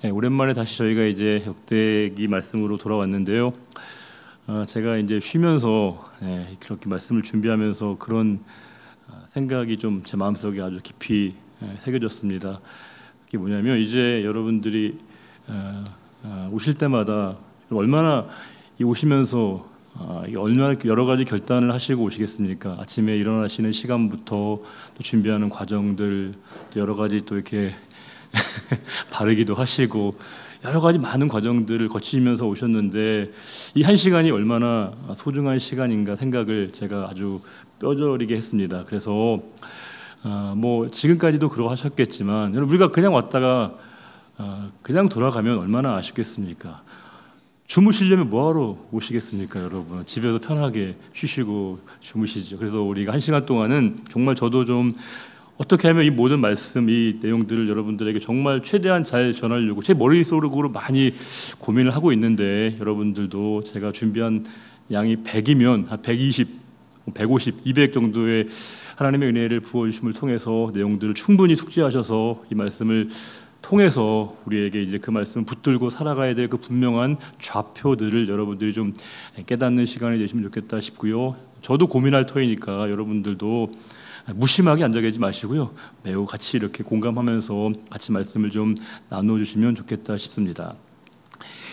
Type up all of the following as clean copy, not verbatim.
네, 오랜만에 다시 저희가 이제 역대기 말씀으로 돌아왔는데요. 제가 이제 쉬면서 그렇게 말씀을 준비하면서 그런 생각이 좀 제 마음속에 아주 깊이 새겨졌습니다. 그게 뭐냐면 이제 여러분들이 오실 때마다 얼마나 오시면서 얼마나 여러 가지 결단을 하시고 오시겠습니까? 아침에 일어나시는 시간부터 또 준비하는 과정들, 또 여러 가지 또 이렇게 바르기도 하시고 여러 가지 많은 과정들을 거치면서 오셨는데 이 한 시간이 얼마나 소중한 시간인가 생각을 제가 아주 뼈저리게 했습니다. 그래서 뭐 지금까지도 그러하셨겠지만 우리가 그냥 왔다가 그냥 돌아가면 얼마나 아쉽겠습니까? 주무시려면 뭐하러 오시겠습니까, 여러분? 집에서 편하게 쉬시고 주무시죠. 그래서 우리가 한 시간 동안은 정말 저도 좀 어떻게 하면 이 모든 말씀, 이 내용들을 여러분들에게 정말 최대한 잘 전하려고 제 머릿속으로 많이 고민을 하고 있는데, 여러분들도 제가 준비한 양이 100이면 한 120, 150, 200 정도의 하나님의 은혜를 부어주심을 통해서 내용들을 충분히 숙지하셔서 이 말씀을 통해서 우리에게 이제 그 말씀을 붙들고 살아가야 될 그 분명한 좌표들을 여러분들이 좀 깨닫는 시간이 되시면 좋겠다 싶고요. 저도 고민할 터이니까 여러분들도 무심하게 앉아 계지 마시고요. 매우 같이 이렇게 공감하면서 같이 말씀을 좀 나눠주시면 좋겠다 싶습니다.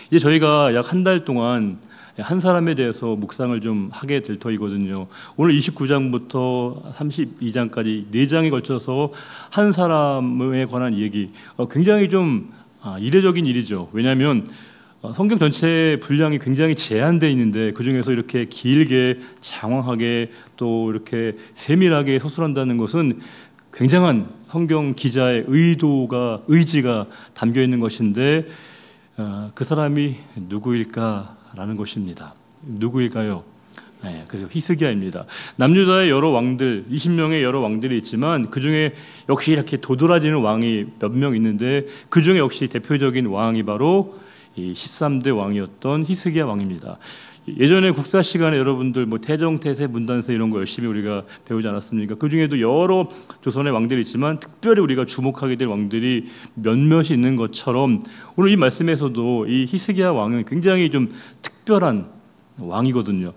이제 저희가 약 한 달 동안 한 사람에 대해서 묵상을 좀 하게 될 터이거든요. 오늘 29장부터 32장까지 4장에 걸쳐서 한 사람에 관한 얘기, 굉장히 좀 이례적인 일이죠. 왜냐하면 성경 전체의 분량이 굉장히 제한되어 있는데 그 중에서 이렇게 길게 장황하게 또 이렇게 세밀하게 서술한다는 것은 굉장한 성경 기자의 의지가 담겨 있는 것인데 그 사람이 누구일까라는 것입니다. 누구일까요? 그래서 히스기야입니다. 남유다의 여러 왕들, 20명의 여러 왕들이 있지만 그 중에 역시 이렇게 도드라지는 왕이 몇 명 있는데 그 중에 역시 대표적인 왕이 바로 이 13대 왕이었던 히스기야 왕입니다. 예전에 국사 시간에 여러분들 뭐 태정, 태세, 문단세 이런 거 열심히 우리가 배우지 않았습니까? 그 중에도 여러 조선의 왕들이 있지만 특별히 우리가 주목하게 될 왕들이 몇몇이 있는 것처럼 오늘 이 말씀에서도 이 히스기야 왕은 굉장히 좀 특별한 왕이거든요.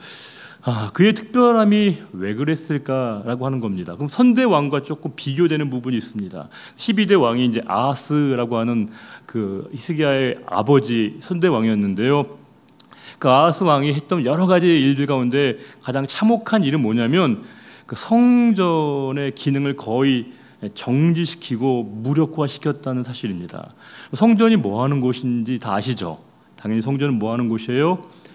그의 특별함이 왜 그랬을까라고 하는 겁니다. 그럼 선대 왕과 조금 비교되는 부분이 있습니다. 12대 왕이 이제 아하스라고 하는 그 히스기야의 아버지 선대 왕이었는데요. 그 아하스 왕이 했던 여러 가지 일들 가운데 가장 참혹한 일은 뭐냐면 그 성전의 기능을 거의 정지시키고 무력화시켰다는 사실입니다. 성전이 뭐 하는 곳인지 다 아시죠? 당연히 성전은 뭐 하는 곳이에요?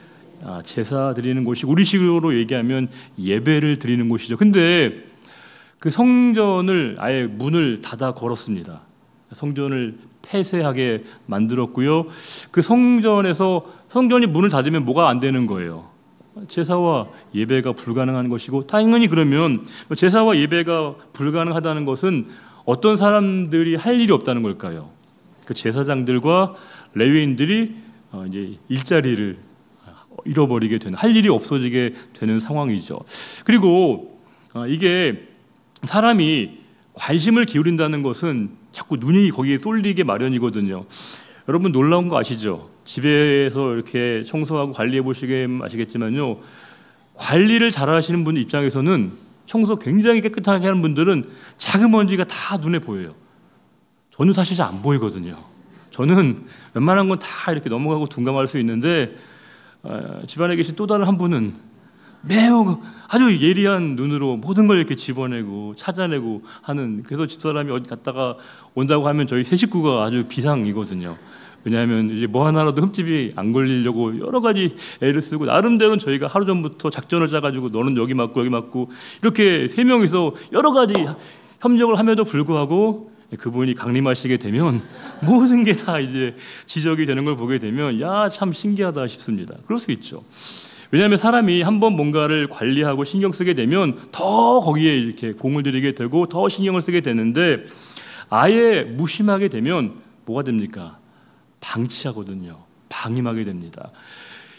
제사 드리는 곳이 우리식으로 얘기하면 예배를 드리는 곳이죠. 근데 그 성전을 아예 문을 닫아 걸었습니다. 성전을 폐쇄하게 만들었고요. 그 성전이 문을 닫으면 뭐가 안 되는 거예요? 제사와 예배가 불가능한 것이고, 당연히 그러면 제사와 예배가 불가능하다는 것은 어떤 사람들이 할 일이 없다는 걸까요? 그 제사장들과 레위인들이 이제 일자리를 잃어버리게 되는, 할 일이 없어지게 되는 상황이죠. 그리고 이게 사람이 관심을 기울인다는 것은 자꾸 눈이 거기에 쏠리게 마련이거든요. 여러분 놀라운 거 아시죠? 집에서 이렇게 청소하고 관리해 보시면 아시겠지만요, 관리를 잘 하시는 분 입장에서는 청소 굉장히 깨끗하게 하는 분들은 작은 먼지가 다 눈에 보여요. 저는 사실 잘 안 보이거든요. 저는 웬만한 건 다 이렇게 넘어가고 둔감할 수 있는데 집안에 계신 또 다른 한 분은 매우 아주 예리한 눈으로 모든 걸 이렇게 집어내고 찾아내고 하는, 그래서 집사람이 어디 갔다가 온다고 하면 저희 세 식구가 아주 비상이거든요. 왜냐하면 이제 뭐 하나라도 흠집이 안 걸리려고 여러 가지 애를 쓰고, 나름대로는 저희가 하루 전부터 작전을 짜가지고 너는 여기 맞고 여기 맞고 이렇게 세 명이서 여러 가지 협력을 함에도 불구하고 그분이 강림하시게 되면 모든 게 다 이제 지적이 되는 걸 보게 되면 야, 참 신기하다 싶습니다. 그럴 수 있죠. 왜냐하면 사람이 한번 뭔가를 관리하고 신경 쓰게 되면 더 거기에 이렇게 공을 들이게 되고 더 신경을 쓰게 되는데, 아예 무심하게 되면 뭐가 됩니까? 방치하거든요. 방임하게 됩니다.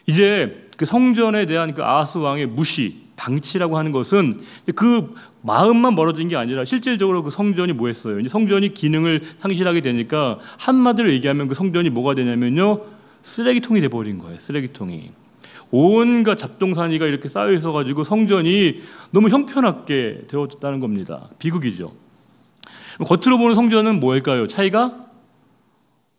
이제 그 성전에 대한 그 아하스 왕의 무시, 방치라고 하는 것은 그 마음만 멀어진 게 아니라 실질적으로 그 성전이 뭐 했어요? 이제 성전이 기능을 상실하게 되니까 한마디로 얘기하면 그 성전이 뭐가 되냐면요, 쓰레기통이 돼버린 거예요. 쓰레기통이. 온갖 잡동사니가 이렇게 쌓여 있어가지고 성전이 너무 형편없게 되었다는 겁니다. 비극이죠. 겉으로 보는 성전은 뭐일까요? 차이가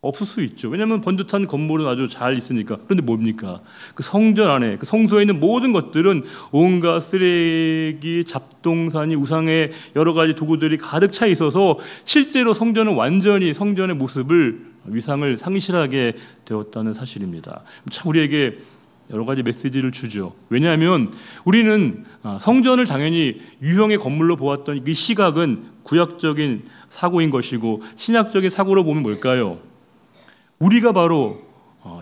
없을 수 있죠. 왜냐하면 번듯한 건물은 아주 잘 있으니까. 그런데 뭡니까? 그 성전 안에, 그 성소에 있는 모든 것들은 온갖 쓰레기, 잡동사니, 우상의 여러 가지 도구들이 가득 차 있어서 실제로 성전은 완전히 성전의 모습을, 위상을 상실하게 되었다는 사실입니다. 참 우리에게 여러 가지 메시지를 주죠. 왜냐하면 우리는 성전을 당연히 유형의 건물로 보았던 그 시각은 구약적인 사고인 것이고, 신약적인 사고로 보면 뭘까요? 우리가 바로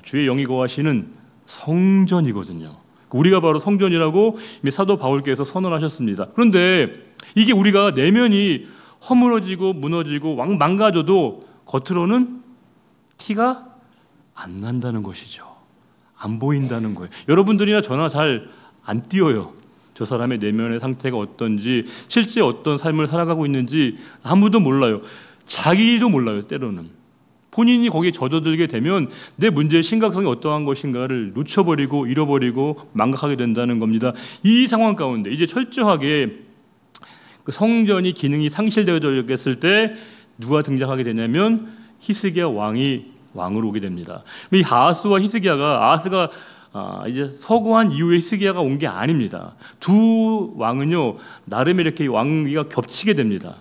주의 영이 거하시는 성전이거든요. 우리가 바로 성전이라고 이미 사도 바울께서 선언하셨습니다. 그런데 이게 우리가 내면이 허물어지고 무너지고 망가져도 겉으로는 티가 안 난다는 것이죠. 안 보인다는 거예요. 여러분들이나 저나 잘 안 띄어요. 저 사람의 내면의 상태가 어떤지, 실제 어떤 삶을 살아가고 있는지 아무도 몰라요. 자기도 몰라요. 때로는 본인이 거기에 젖어들게 되면 내 문제의 심각성이 어떠한 것인가를 놓쳐버리고 잃어버리고 망각하게 된다는 겁니다. 이 상황 가운데 이제 철저하게 그 성전이 기능이 상실되어졌을 때 누가 등장하게 되냐면 히스기야 왕이 왕으로 오게 됩니다. 이 아하스와 히스기야가, 아하스가 이제 서거한 이후에 히스기야가 온 게 아닙니다. 두 왕은요, 나름 이렇게 왕위가 겹치게 됩니다.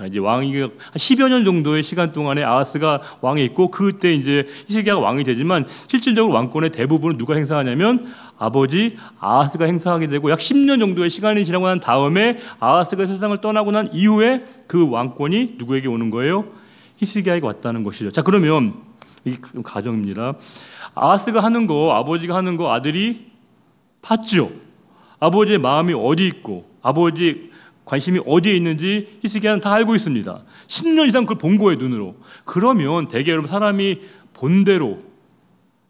이제 왕위가 한 10여 년 정도의 시간 동안에 아하스가 왕에 있고, 그때 이제 히스기야가 왕이 되지만 실질적으로 왕권의 대부분은 누가 행사하냐면 아버지 아하스가 행사하게 되고, 약 10년 정도의 시간이 지나고 난 다음에 아하스가 세상을 떠나고 난 이후에 그 왕권이 누구에게 오는 거예요? 히스기야에게 왔다는 것이죠. 자, 그러면 이 가정입니다. 아하스가 하는 거, 아버지가 하는 거 아들이 봤죠. 아버지의 마음이 어디 있고 아버지의 관심이 어디에 있는지 히스기야는 다 알고 있습니다. 10년 이상 그걸 본 거예요, 눈으로. 그러면 대개 여러분, 사람이 본 대로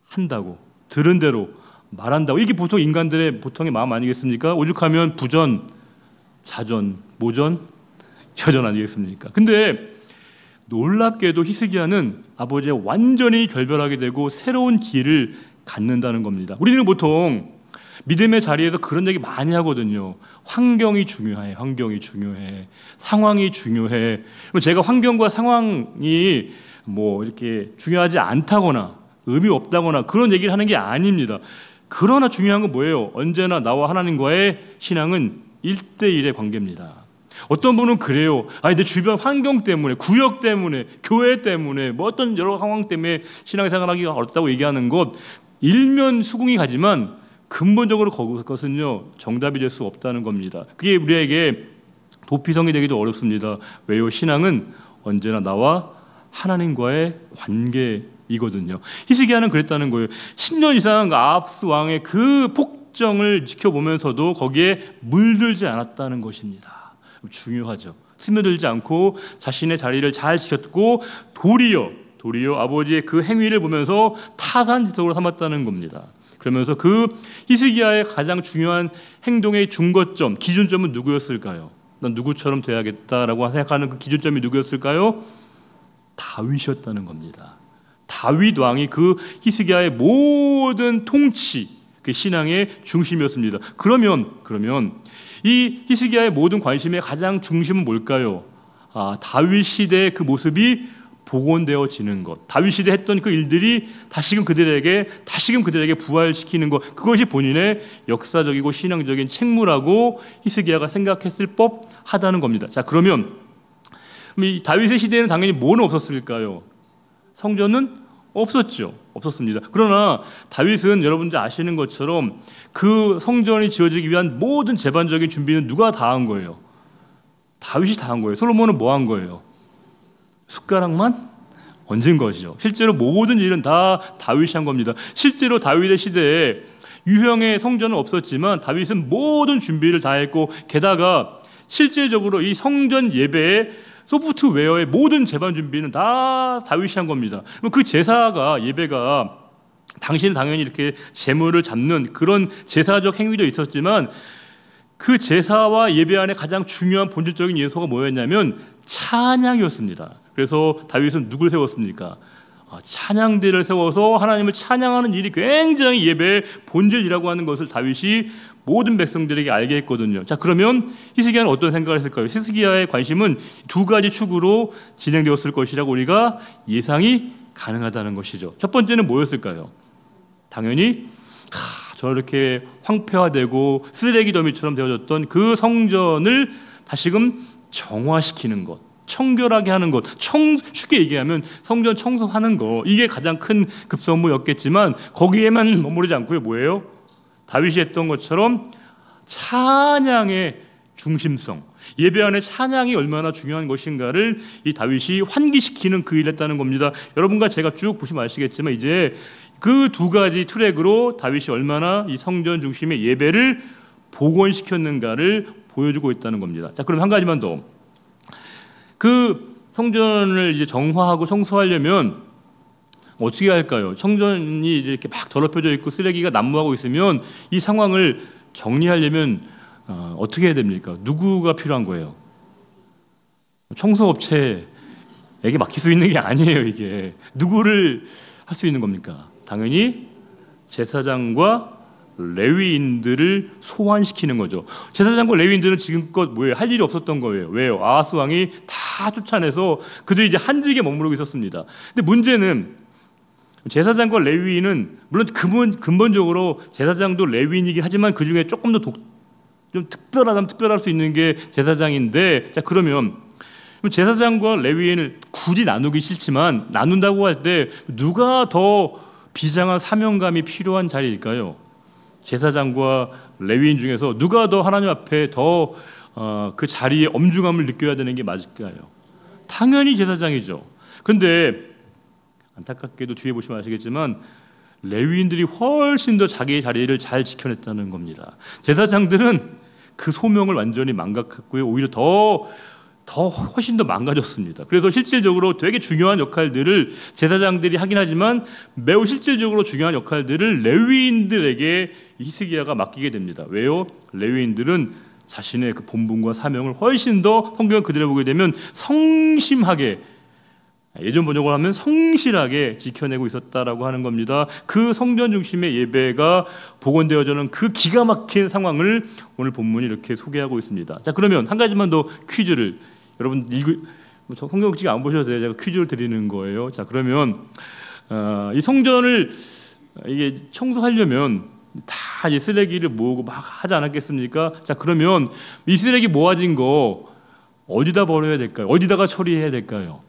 한다고, 들은 대로 말한다고, 이게 보통 인간들의 보통의 마음 아니겠습니까? 오죽하면 부전, 자전, 모전, 여전 아니겠습니까? 근데 놀랍게도 히스기야는 아버지와 완전히 결별하게 되고 새로운 길을 갖는다는 겁니다. 우리는 보통 믿음의 자리에서 그런 얘기 많이 하거든요. 환경이 중요해, 환경이 중요해, 상황이 중요해. 제가 환경과 상황이 뭐 이렇게 중요하지 않다거나 의미 없다거나 그런 얘기를 하는 게 아닙니다. 그러나 중요한 건 뭐예요? 언제나 나와 하나님과의 신앙은 1대1의 관계입니다. 어떤 분은 그래요. 내 주변 환경 때문에, 구역 때문에, 교회 때문에, 뭐 어떤 여러 상황 때문에 신앙생활하기가 어렵다고 얘기하는 것, 일면 수긍이 가지만 근본적으로 그것은요, 정답이 될 수 없다는 겁니다. 그게 우리에게 도피성이 되기도 어렵습니다. 왜요? 신앙은 언제나 나와 하나님과의 관계이거든요. 히스기야는 그랬다는 거예요. 10년 이상 아합스 왕의 그 폭정을 지켜보면서도 거기에 물들지 않았다는 것입니다. 중요하죠. 스며들지 않고 자신의 자리를 잘 지켰고, 도리어 아버지의 그 행위를 보면서 타산지석으로 삼았다는 겁니다. 그러면서 그 히스기야의 가장 중요한 행동의 중거점, 기준점은 누구였을까요? 난 누구처럼 돼야겠다라고 생각하는 그 기준점이 누구였을까요? 다윗이었다는 겁니다. 다윗 왕이 그 히스기야의 모든 통치, 그 신앙의 중심이었습니다. 그러면 이 히스기야의 모든 관심의 가장 중심은 뭘까요? 다윗 시대의 그 모습이 복원되어지는 것, 다윗 시대 했던 그 일들이 다시금 그들에게 부활시키는 것, 그것이 본인의 역사적이고 신앙적인 책무라고 히스기야가 생각했을 법하다는 겁니다. 자, 그러면 이 다윗의 시대에는 당연히 뭐는 없었을까요? 성전은 없었습니다. 그러나 다윗은 여러분들 아시는 것처럼 그 성전이 지어지기 위한 모든 제반적인 준비는 누가 다 한 거예요? 다윗이 다 한 거예요. 솔로몬은 뭐 한 거예요? 숟가락만 얹은 것이죠. 실제로 모든 일은 다 다윗이 한 겁니다. 실제로 다윗의 시대에 유형의 성전은 없었지만 다윗은 모든 준비를 다 했고, 게다가 실질적으로 이 성전 예배의 소프트웨어의 모든 제반 준비는 다 다윗이 한 겁니다. 그 제사가, 예배가 당시는 당연히 이렇게 제물을 잡는 그런 제사적 행위도 있었지만 그 제사와 예배 안에 가장 중요한 본질적인 요소가 뭐였냐면 찬양이었습니다. 그래서 다윗은 누굴 세웠습니까? 찬양대를 세워서 하나님을 찬양하는 일이 굉장히 예배의 본질이라고 하는 것을 다윗이 모든 백성들에게 알게 했거든요. 자, 그러면 히스기야는 어떤 생각을 했을까요? 히스기야의 관심은 두 가지 축으로 진행되었을 것이라고 우리가 예상이 가능하다는 것이죠. 첫 번째는 뭐였을까요? 당연히 저렇게 황폐화되고 쓰레기 더미처럼 되어졌던 그 성전을 다시금 정화시키는 것, 청결하게 하는 것, 쉽게 얘기하면 성전 청소하는 것, 이게 가장 큰 급선무였겠지만 거기에만 머무르지 않고요. 뭐예요? 다윗이 했던 것처럼 찬양의 중심성, 예배 안에 찬양이 얼마나 중요한 것인가를 이 다윗이 환기시키는 그 일을 했다는 겁니다. 여러분과 제가 쭉 보시면 아시겠지만 이제 그 두 가지 트랙으로 다윗이 얼마나 이 성전 중심의 예배를 복원시켰는가를 보여주고 있다는 겁니다. 자, 그럼 한 가지만 더. 그 성전을 이제 정화하고 청소하려면 어떻게 할까요? 성전이 이렇게 막 더럽혀져 있고 쓰레기가 난무하고 있으면 이 상황을 정리하려면 어떻게 해야 됩니까? 누구가 필요한 거예요? 청소업체에게 맡길 수 있는 게 아니에요. 이게 누구를 할 수 있는 겁니까? 당연히 제사장과 레위인들을 소환시키는 거죠. 제사장과 레위인들은 지금껏 뭐예요? 할 일이 없었던 거예요. 왜요? 아하스 왕이 다 쫓아내서 그들이 이제 한직에 머무르고 있었습니다. 근데 문제는 제사장과 레위인은 물론 근본적으로 제사장도 레위인이긴 하지만 그 중에 조금 더 좀 특별하다면 특별할 수 있는 게 제사장인데, 자, 그러면 제사장과 레위인을 굳이 나누기 싫지만 나눈다고 할 때 누가 더 비장한 사명감이 필요한 자리일까요? 제사장과 레위인 중에서 누가 더 하나님 앞에 더 그 자리에 엄중함을 느껴야 되는 게 맞을까요? 당연히 제사장이죠. 그런데 안타깝게도 뒤에 보시면 아시겠지만 레위인들이 훨씬 더 자기의 자리를 잘 지켜냈다는 겁니다. 제사장들은 그 소명을 완전히 망각했고요. 오히려 훨씬 더 망가졌습니다. 그래서 실질적으로 되게 중요한 역할들을 제사장들이 하긴 하지만 매우 실질적으로 중요한 역할들을 레위인들에게 히스기야가 맡기게 됩니다. 왜요? 레위인들은 자신의 그 본분과 사명을 훨씬 더 성경을 그대로 보게 되면 성심하게, 예전 번역을 하면 성실하게 지켜내고 있었다라고 하는 겁니다. 그 성전 중심의 예배가 복원되어지는 그 기가 막힌 상황을 오늘 본문이 이렇게 소개하고 있습니다. 자, 그러면 한 가지만 더 퀴즈를, 여러분 성경 지금 안 보셔도 돼요. 제가 퀴즈를 드리는 거예요. 자, 그러면 이 성전을 이게 청소하려면 다 이제 쓰레기를 모으고 막 하지 않았겠습니까? 자, 그러면 이 쓰레기 모아진 거 어디다 버려야 될까요? 어디다가 처리해야 될까요?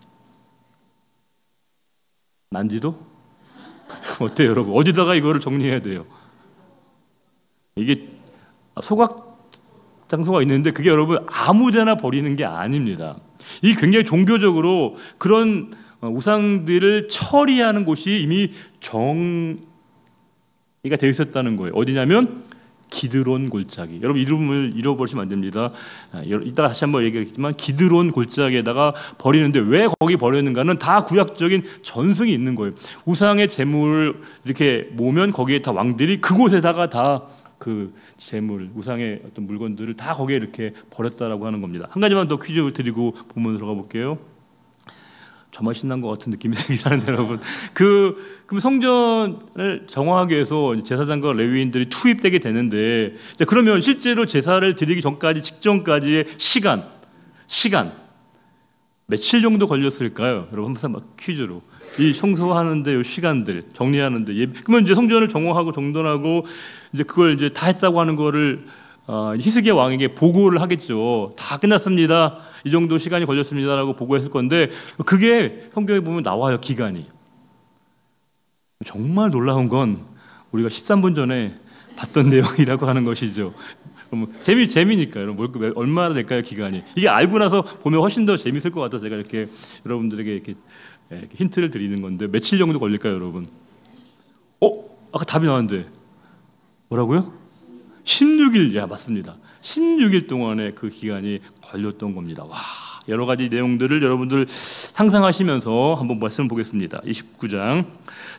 난지도? 어때요, 여러분? 어디다가 이거를 정리해야 돼요? 이게 소각 장소가 있는데 그게 여러분 아무데나 버리는 게 아닙니다. 이게 굉장히 종교적으로 그런 우상들을 처리하는 곳이 이미 정의가 되어 있었다는 거예요. 어디냐면 기드론 골짜기. 여러분 이름을 잃어버리시면 안 됩니다. 이따가 다시 한번 얘기하겠지만 기드론 골짜기에다가 버리는데 왜 거기 버렸는가는 다 구약적인 전승이 있는 거예요. 우상의 재물을 이렇게 모으면 거기에 다 왕들이 그곳에다가 다 그 재물, 우상의 어떤 물건들을 다 거기에 이렇게 버렸다라고 하는 겁니다. 한 가지만 더 퀴즈를 드리고 본문 들어가 볼게요. 저만 신난 것 같은 느낌이 들긴 하는데 여러분, 그럼 성전을 정화하기 위해서 제사장과 레위인들이 투입되게 되는데, 그러면 실제로 제사를 드리기 전까지 직전까지의 시간 며칠 정도 걸렸을까요? 여러분 한번 퀴즈로 이 청소하는데 이 시간들 정리하는데 그러면 이제 성전을 정화하고 정돈하고 이제 그걸 이제 다 했다고 하는 거를 히스기야 왕에게 보고를 하겠죠. 다 끝났습니다. 이 정도 시간이 걸렸습니다라고 보고했을 건데 그게 성경에 보면 나와요. 기간이. 정말 놀라운 건 우리가 13분 전에 봤던 내용이라고 하는 것이죠. 재미니까 여러분 얼마나 될까요, 기간이? 이게 알고 나서 보면 훨씬 더 재밌을 것 같아서 제가 이렇게 여러분들에게 이렇게 힌트를 드리는 건데 며칠 정도 걸릴까요, 여러분? 아까 답이 나왔는데 뭐라고요? 16일. 야, 맞습니다. 16일 동안의 그 기간이 걸렸던 겁니다. 와, 여러 가지 내용들을 여러분들 상상하시면서 한번 말씀을 보겠습니다. 29장.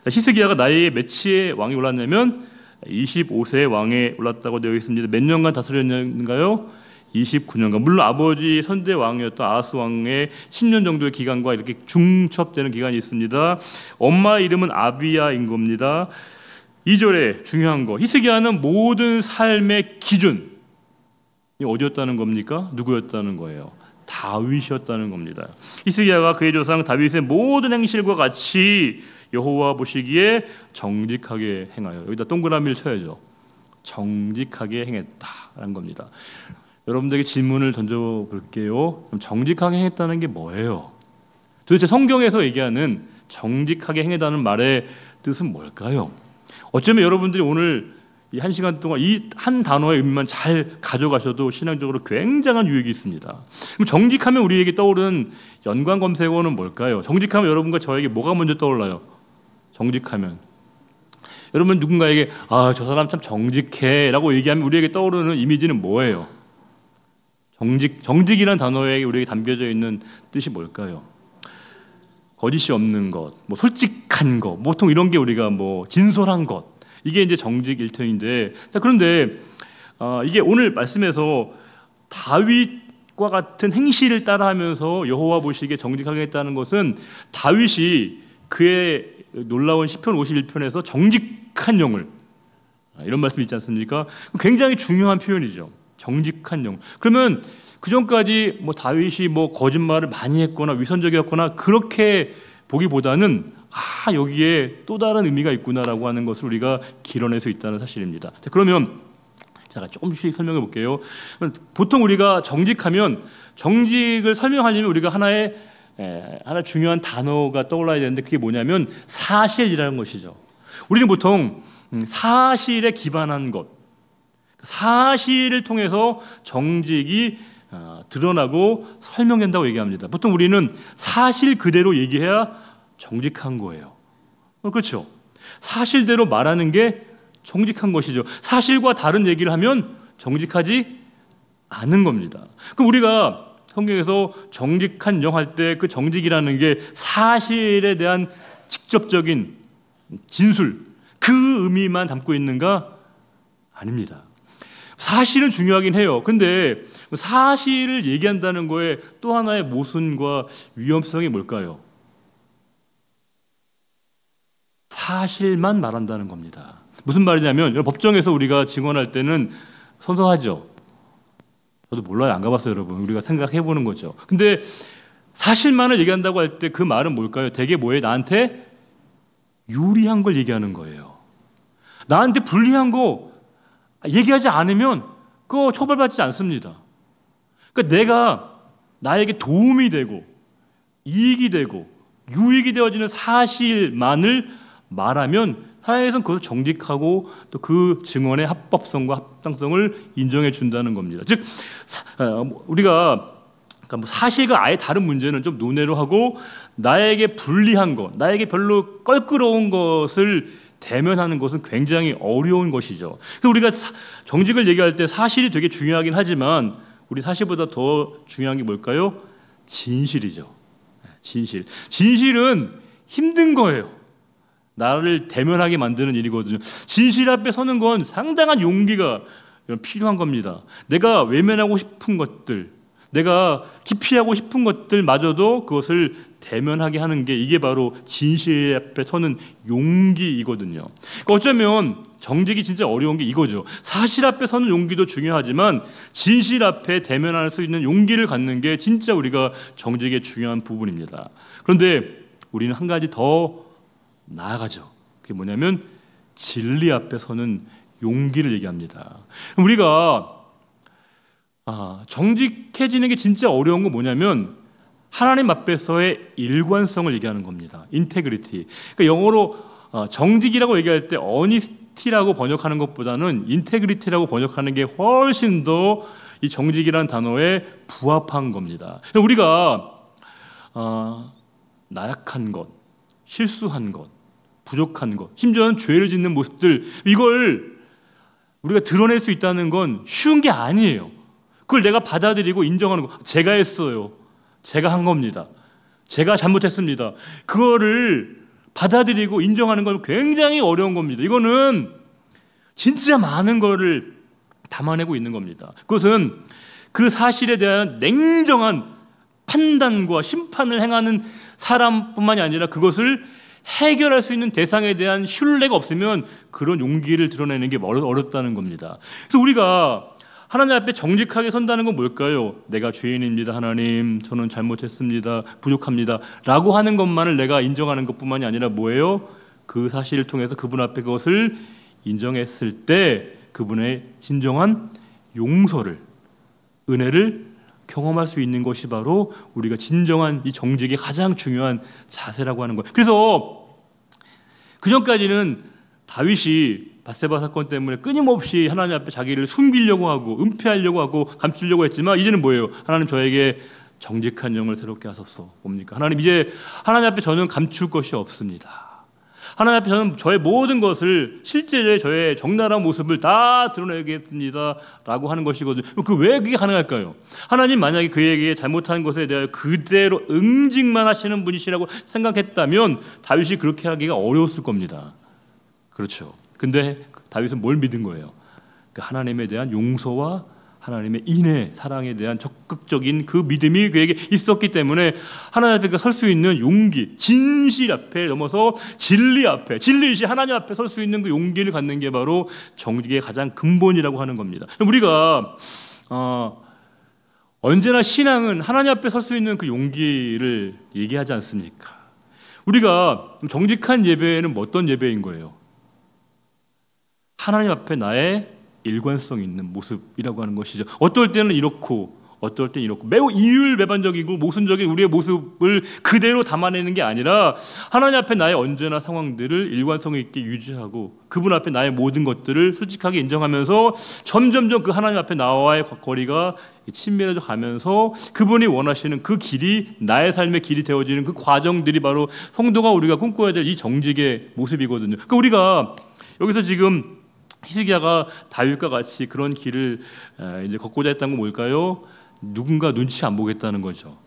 히스기야가 나이에 몇치의 왕이 올랐냐면 25세의 왕에 올랐다고 되어 있습니다. 몇 년간 다스렸는가요? 29년간. 물론 아버지 선대 왕이었던 아하스 왕의 10년 정도의 기간과 이렇게 중첩되는 기간이 있습니다. 엄마 이름은 아비야인 겁니다. 2절에 중요한 거, 히스기야는 모든 삶의 기준이 어디였다는 겁니까? 누구였다는 거예요? 다윗이었다는 겁니다. 히스기야가 그의 조상 다윗의 모든 행실과 같이 여호와 보시기에 정직하게 행하여, 여기다 동그라미를 쳐야죠. 정직하게 행했다라는 겁니다. 여러분들에게 질문을 던져볼게요. 그럼 정직하게 행했다는 게 뭐예요? 도대체 성경에서 얘기하는 정직하게 행했다는 말의 뜻은 뭘까요? 어쩌면 여러분들이 오늘 이 1시간 동안 이 한 단어의 의미만 잘 가져가셔도 신앙적으로 굉장한 유익이 있습니다. 그럼 정직하면 우리에게 떠오르는 연관 검색어는 뭘까요? 정직하면 여러분과 저에게 뭐가 먼저 떠올라요? 정직하면 여러분 누군가에게 저 사람 참 정직해 라고 얘기하면 우리에게 떠오르는 이미지는 뭐예요? 정직이라는 단어에 우리에게 담겨져 있는 뜻이 뭘까요? 거짓이 없는 것, 뭐 솔직한 것, 보통 이런 게 우리가 뭐 진솔한 것, 이게 이제 정직일 터인데, 자, 그런데 이게 오늘 말씀에서 다윗과 같은 행실을 따라하면서 여호와 보시기에 정직하게 했다는 것은 다윗이 그의 놀라운 시편 51편에서 정직한 영을, 이런 말씀 있지 않습니까? 굉장히 중요한 표현이죠. 정직한 영. 그러면 그 전까지 뭐 다윗이 뭐 거짓말을 많이 했거나 위선적이었거나 그렇게 보기보다는 여기에 또 다른 의미가 있구나라고 하는 것을 우리가 길어낼 수 있다는 사실입니다. 자, 그러면 제가 조금씩 설명해 볼게요. 보통 우리가 정직하면, 정직을 설명하려면 우리가 하나 중요한 단어가 떠올라야 되는데 그게 뭐냐면 사실이라는 것이죠. 우리는 보통 사실에 기반한 것, 사실을 통해서 정직이 드러나고 설명된다고 얘기합니다. 보통 우리는 사실 그대로 얘기해야 정직한 거예요. 그렇죠? 사실대로 말하는 게 정직한 것이죠. 사실과 다른 얘기를 하면 정직하지 않은 겁니다. 그럼 우리가 성경에서 정직한 영 할 때 그 정직이라는 게 사실에 대한 직접적인 진술, 그 의미만 담고 있는가? 아닙니다. 사실은 중요하긴 해요. 근데 사실을 얘기한다는 거에 또 하나의 모순과 위험성이 뭘까요? 사실만 말한다는 겁니다. 무슨 말이냐면 법정에서 우리가 증언할 때는 선서하죠. 저도 몰라요. 안 가봤어요, 여러분. 우리가 생각해 보는 거죠. 근데 사실만을 얘기한다고 할 때 그 말은 뭘까요? 되게 뭐예요? 나한테 유리한 걸 얘기하는 거예요. 나한테 불리한 거 얘기하지 않으면 그거 처벌받지 않습니다. 그러니까 내가 나에게 도움이 되고 이익이 되고 유익이 되어지는 사실만을 말하면 하나님께서는 그것을 정직하고 또 그 증언의 합법성과 합당성을 인정해 준다는 겁니다. 즉 우리가 뭐 사실과 아예 다른 문제는 좀 논외로 하고 나에게 불리한 것, 나에게 별로 껄끄러운 것을 대면하는 것은 굉장히 어려운 것이죠. 그래서 우리가 정직을 얘기할 때 사실이 되게 중요하긴 하지만 우리 사실보다 더 중요한 게 뭘까요? 진실이죠. 진실. 진실은 힘든 거예요. 나를 대면하게 만드는 일이거든요. 진실 앞에 서는 건 상당한 용기가 필요한 겁니다. 내가 외면하고 싶은 것들, 내가 기피하고 싶은 것들마저도 그것을 대면하게 하는 게 이게 바로 진실 앞에 서는 용기이거든요. 그러니까 어쩌면 정직이 진짜 어려운 게 이거죠. 사실 앞에 서는 용기도 중요하지만 진실 앞에 대면할 수 있는 용기를 갖는 게 진짜 우리가 정직의 중요한 부분입니다. 그런데 우리는 한 가지 더 나아가죠. 그게 뭐냐면 진리 앞에 서는 용기를 얘기합니다. 우리가 정직해지는 게 진짜 어려운 건 뭐냐면 하나님 앞에서의 일관성을 얘기하는 겁니다. 인테그리티. 그러니까 영어로 정직이라고 얘기할 때 어니스티라고 번역하는 것보다는 인테그리티라고 번역하는 게 훨씬 더 이 정직이라는 단어에 부합한 겁니다. 우리가 나약한 것, 실수한 것, 부족한 것, 심지어는 죄를 짓는 모습들, 이걸 우리가 드러낼 수 있다는 건 쉬운 게 아니에요. 그걸 내가 받아들이고 인정하는 거, 제가 했어요, 제가 한 겁니다. 제가 잘못했습니다. 그거를 받아들이고 인정하는 건 굉장히 어려운 겁니다. 이거는 진짜 많은 거를 담아내고 있는 겁니다. 그것은 그 사실에 대한 냉정한 판단과 심판을 행하는 사람뿐만이 아니라 그것을 해결할 수 있는 대상에 대한 신뢰가 없으면 그런 용기를 드러내는 게 어렵다는 겁니다. 그래서 우리가 하나님 앞에 정직하게 선다는 건 뭘까요? 내가 죄인입니다. 하나님, 저는 잘못했습니다. 부족합니다. 라고 하는 것만을 내가 인정하는 것뿐만이 아니라 뭐예요? 그 사실을 통해서 그분 앞에 그것을 인정했을 때 그분의 진정한 용서를, 은혜를 경험할 수 있는 것이 바로 우리가 진정한 이 정직의 가장 중요한 자세라고 하는 거예요. 그래서 그전까지는 다윗이 밧세바 사건 때문에 끊임없이 하나님 앞에 자기를 숨기려고 하고 은폐하려고 하고 감추려고 했지만 이제는 뭐예요? 하나님, 저에게 정직한 영을 새롭게 하소서. 뭡니까? 하나님, 이제 하나님 앞에 저는 감출 것이 없습니다. 하나님 앞에 저는 저의 모든 것을, 실제 저의 적나라한 모습을 다 드러내겠습니다 라고 하는 것이거든요. 왜 그게 가능할까요? 하나님 만약에 그에게 잘못한 것에 대하여 그대로 응징만 하시는 분이시라고 생각했다면 다윗이 그렇게 하기가 어려웠을 겁니다. 그렇죠. 근데 다윗은 뭘 믿은 거예요? 그 하나님에 대한 용서와 하나님의 인애, 사랑에 대한 적극적인 그 믿음이 그에게 있었기 때문에 하나님 앞에 설 수 있는 용기, 진실 앞에 넘어서 진리 앞에, 진리이신 하나님 앞에 설 수 있는 그 용기를 갖는 게 바로 정직의 가장 근본이라고 하는 겁니다. 우리가 언제나 신앙은 하나님 앞에 설 수 있는 그 용기를 얘기하지 않습니까? 우리가 정직한 예배는 어떤 예배인 거예요? 하나님 앞에 나의 일관성 있는 모습이라고 하는 것이죠. 어떨 때는 이렇고 어떨 때는 이렇고 매우 이율배반적이고 모순적인 우리의 모습을 그대로 담아내는 게 아니라 하나님 앞에 나의 언제나 상황들을 일관성 있게 유지하고 그분 앞에 나의 모든 것들을 솔직하게 인정하면서 점점점 그 하나님 앞에 나와의 거리가 친밀해져 가면서 그분이 원하시는 그 길이 나의 삶의 길이 되어지는 그 과정들이 바로 성도가 우리가 꿈꿔야 될 이 정직의 모습이거든요. 그러니까 우리가 여기서 지금 히스기야가 다윗과 같이 그런 길을 이제 걷고자 했던 건 뭘까요? 누군가 눈치 안 보겠다는 거죠.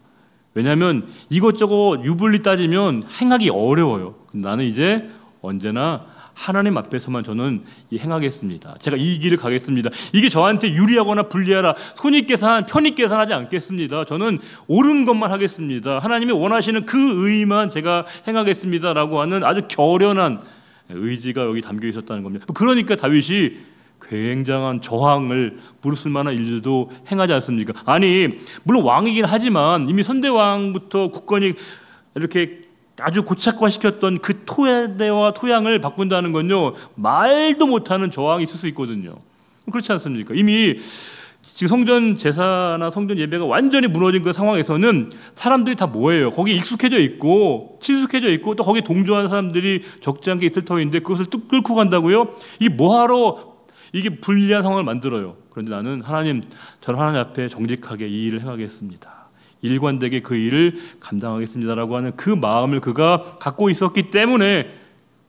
왜냐하면 이것저것 유불리 따지면 행하기 어려워요. 나는 이제 언제나 하나님 앞에서만 저는 행하겠습니다. 제가 이 길을 가겠습니다. 이게 저한테 유리하거나 불리하라 손익 계산, 편익 계산하지 않겠습니다. 저는 옳은 것만 하겠습니다. 하나님이 원하시는 그 의만 제가 행하겠습니다라고 하는 아주 결연한 의지가 여기 담겨 있었다는 겁니다. 그러니까 다윗이 굉장한 저항을 부르실 만한 일들도 행하지 않습니까? 아니, 물론 왕이긴 하지만 이미 선대왕부터 국권이 이렇게 아주 고착화시켰던 그 토대와 토양을 바꾼다는 건요, 말도 못하는 저항이 있을 수 있거든요. 그렇지 않습니까? 이미 지금 성전 제사나 성전 예배가 완전히 무너진 그 상황에서는 사람들이 다 뭐예요? 거기에 익숙해져 있고 친숙해져 있고 또 거기에 동조하는 사람들이 적지 않게 있을 터인데 그것을 뚝 끌고 간다고요? 이게 뭐하러 이게 불리한 상황을 만들어요? 그런데 나는 하나님, 저는 하나님 앞에 정직하게 이 일을 행하겠습니다. 일관되게 그 일을 감당하겠습니다라고 하는 그 마음을 그가 갖고 있었기 때문에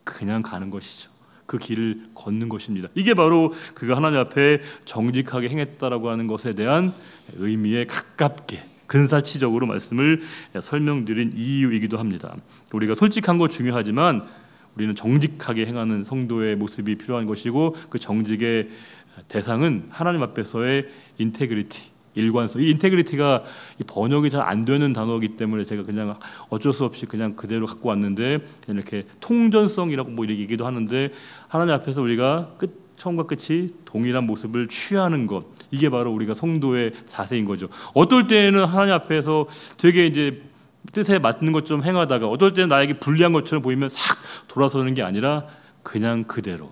그냥 가는 것이죠. 그 길을 걷는 것입니다. 이게 바로 그가 하나님 앞에 정직하게 행했다라고 하는 것에 대한 의미에 가깝게 근사치적으로 말씀을 설명드린 이유이기도 합니다. 우리가 솔직한 거 중요하지만 우리는 정직하게 행하는 성도의 모습이 필요한 것이고 그 정직의 대상은 하나님 앞에서의 인테그리티, 일관성. 이 인테그리티가 번역이 잘 안 되는 단어이기 때문에 제가 그냥 어쩔 수 없이 그냥 그대로 갖고 왔는데 이렇게 통전성이라고 뭐 이렇게 얘기도 하는데 하나님 앞에서 우리가 처음과 끝이 동일한 모습을 취하는 것, 이게 바로 우리가 성도의 자세인 거죠. 어떨 때는 하나님 앞에서 되게 이제 뜻에 맞는 것 좀 행하다가 어떨 때는 나에게 불리한 것처럼 보이면 싹 돌아서는 게 아니라 그냥 그대로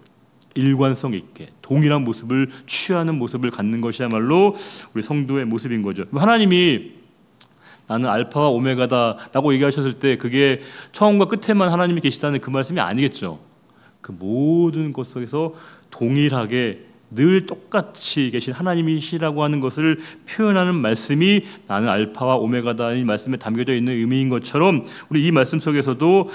일관성 있게 동일한 모습을 취하는 모습을 갖는 것이야말로 우리 성도의 모습인 거죠. 하나님이 나는 알파와 오메가다라고 얘기하셨을 때 그게 처음과 끝에만 하나님이 계시다는 그 말씀이 아니겠죠. 그 모든 것 속에서 동일하게 늘 똑같이 계신 하나님이시라고 하는 것을 표현하는 말씀이 나는 알파와 오메가다 이 말씀에 담겨져 있는 의미인 것처럼 우리 이 말씀 속에서도